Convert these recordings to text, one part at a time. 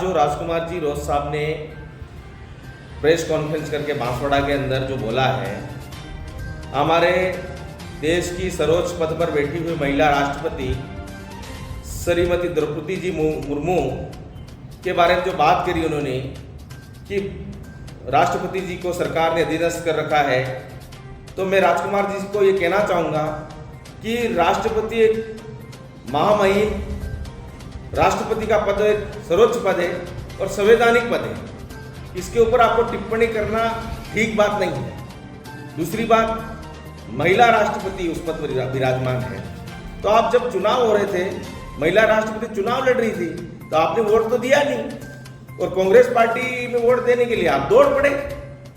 जो राजकुमार जी रोज साहब ने प्रेस कॉन्फ्रेंस करके बांसवाड़ा के अंदर जो बोला है, हमारे देश की सर्वोच्च पद पर बैठी हुई महिला राष्ट्रपति श्रीमती द्रौपदी जी मुर्मू के बारे में जो बात करी उन्होंने कि राष्ट्रपति जी को सरकार ने अधीनस्थ कर रखा है, तो मैं राजकुमार जी को ये कहना चाहूँगा कि राष्ट्रपति एक महामहिम, राष्ट्रपति का पद एक सर्वोच्च पद है और संवैधानिक पद है। इसके ऊपर आपको टिप्पणी करना ठीक बात नहीं है। दूसरी बात, महिला राष्ट्रपति उस पद पर विराजमान है, तो आप जब चुनाव हो रहे थे, महिला राष्ट्रपति चुनाव लड़ रही थी, तो आपने वोट तो दिया नहीं, और कांग्रेस पार्टी में वोट देने के लिए आप दौड़ पड़े।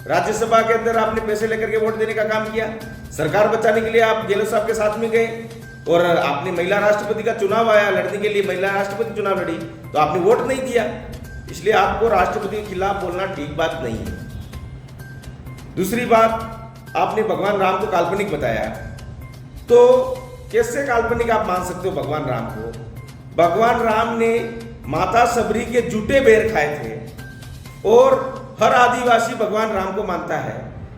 राज्यसभा के अंदर आपने पैसे लेकर के वोट देने का काम किया, सरकार बचाने के लिए आप गेहलोत साहब के साथ में गए, और आपने महिला राष्ट्रपति का चुनाव आया लड़ने के लिए, महिला राष्ट्रपति चुनाव लड़ी, तो आपने वोट नहीं दिया। इसलिए आपको राष्ट्रपति के खिलाफ बोलना ठीक बात नहीं है। दूसरी बात, आपने भगवान राम को काल्पनिक बताया, तो कैसे काल्पनिक आप मान सकते हो भगवान राम को? भगवान राम ने माता सबरी के जूठे बेर खाए थे, और हर आदिवासी भगवान राम को मानता है,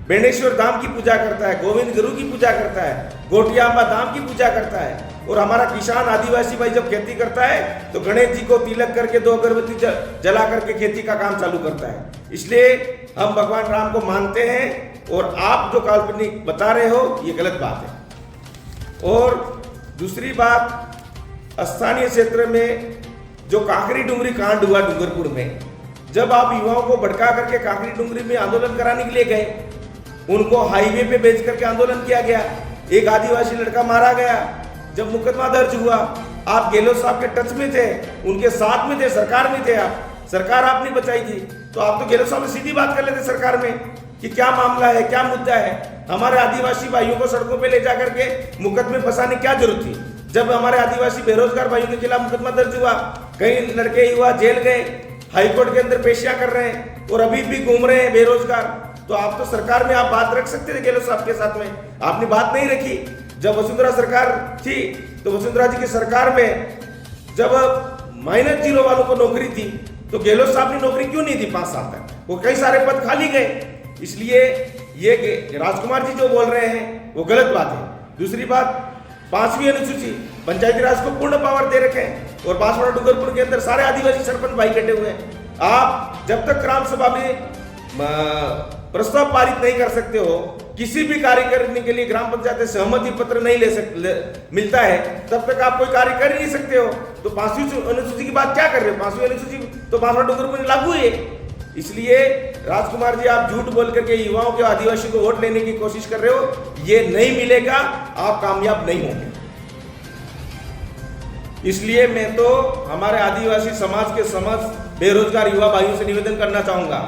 बेणेश्वर धाम की पूजा करता है, गोविंद गुरु की पूजा करता है, गोटियांबा धाम की पूजा करता है। और हमारा किसान आदिवासी भाई जब खेती करता है तो गणेश जी को तिलक करके 2 अगरबत्ती जला करके खेती का काम चालू करता है। इसलिए हम भगवान राम को मानते हैं, और आप जो काल्पनिक बता रहे हो ये गलत बात है। और दूसरी बात, स्थानीय क्षेत्र में जो कांकरी डुंगरी कांड हुआ डूंगरपुर में, जब आप युवाओं को भड़का करके कांकरी डुंगरी में आंदोलन कराने के लिए गए, उनको हाईवे पे बेच करके आंदोलन किया गया, एक आदिवासी लड़का मारा गया। जब मुकदमा दर्ज हुआ, आप गेहलोत साहब के टच में थे, उनके साथ में थे, सरकार में थे, आप सरकार आपने बचाई थी, तो आप तो गेहलोत साहब से सीधी बात कर लेते सरकार में कि क्या मामला है, क्या मुद्दा है। हमारे आदिवासी भाइयों को सड़कों पे ले जाकर के मुकदमे फंसाने क्या जरूरत थी? जब हमारे आदिवासी बेरोजगार भाइयों के खिलाफ मुकदमा दर्ज हुआ, कई लड़के युवा जेल गए, हाईकोर्ट के अंदर पेशियां कर रहे हैं, और अभी भी घूम रहे हैं बेरोजगार। तो आप तो सरकार में आप बात रख सकते थे गेहलोत साहब के साथ में, आपने बात नहीं रखी। जब वसुंधरा सरकार थी, तो वसुंधरा जी की सरकार में जब -0 वालों को नौकरी थी, तो गेहलोत साहब ने नौकरी क्यों नहीं दी 5 साल तक? वो कई सारे पद खाली गए। इसलिए ये राजकुमार जी जो बोल रहे हैं वो गलत बात है। दूसरी बात, 5वीं अनुसूची पंचायती राज को पूर्ण पावर दे रखे हैं, और बांसवाड़ा डूंगरपुर के अंदर सारे आदिवासी सरपंच भाई बैठे हुए हैं। आप जब तक ग्राम सभा में प्रस्ताव पारित नहीं कर सकते हो, किसी भी कार्य करने के लिए ग्राम पंचायत से सहमति पत्र नहीं मिलता है, तब तक आप कोई कार्य कर ही नहीं सकते हो। तो 5वीं अनुसूची की बात क्या कर रहे हो? 5वीं अनुसूची तो बांसवाड़ा डूंगरपुर में लागू है। इसलिए राजकुमार जी, आप झूठ बोल करके युवाओं के, आदिवासी को वोट लेने की कोशिश कर रहे हो, ये नहीं मिलेगा, आप कामयाब नहीं होंगे। इसलिए मैं तो हमारे आदिवासी समाज के समस्त बेरोजगार युवा भाइयों से निवेदन करना चाहूंगा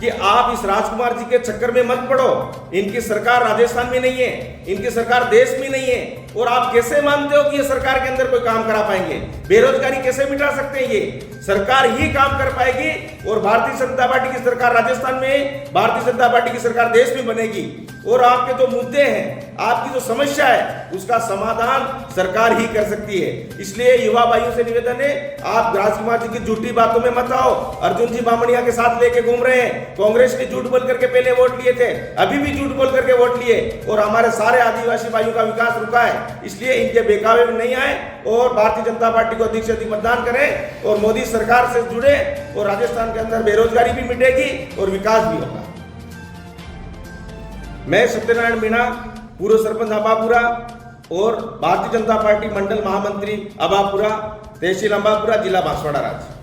कि आप इस राजकुमार जी के चक्कर में मत पड़ो। इनकी सरकार राजस्थान में नहीं है, इनकी सरकार देश में नहीं है, और आप कैसे मानते हो कि ये सरकार के अंदर कोई काम करा पाएंगे? बेरोजगारी कैसे मिटा सकते हैं? ये सरकार ही काम कर पाएगी, और भारतीय जनता पार्टी की सरकार राजस्थान में, भारतीय जनता पार्टी की सरकार देश में बनेगी। और आपके जो मुद्दे हैं, आपकी जो समस्या है, उसका समाधान सरकार ही कर सकती है। इसलिए युवा भाइयों से निवेदन है, आप राजकुमार जी की झूठी बातों में मत आओ। अर्जुन जी बामणिया के साथ लेके घूम रहे हैं, कांग्रेस ने झूठ बोल करके पहले वोट लिए थे, अभी भी झूठ बोल करके वोट लिए, और हमारे सारे आदिवासी भाइयों का विकास रुका है। इसलिए इनके बेकावे में नहीं आए, और भारतीय जनता पार्टी को अधिक से अधिक मतदान करें, और मोदी सरकार से जुड़े, और राजस्थान के अंदर बेरोजगारी भी मिटेगी और विकास भी होगा। मैं सत्यनारायण मीणा, पूर्व सरपंच अबापुरा और भारतीय जनता पार्टी मंडल महामंत्री अबापुरा, तहसील अम्बापुरा, जिला बांसवाड़ा राज्य।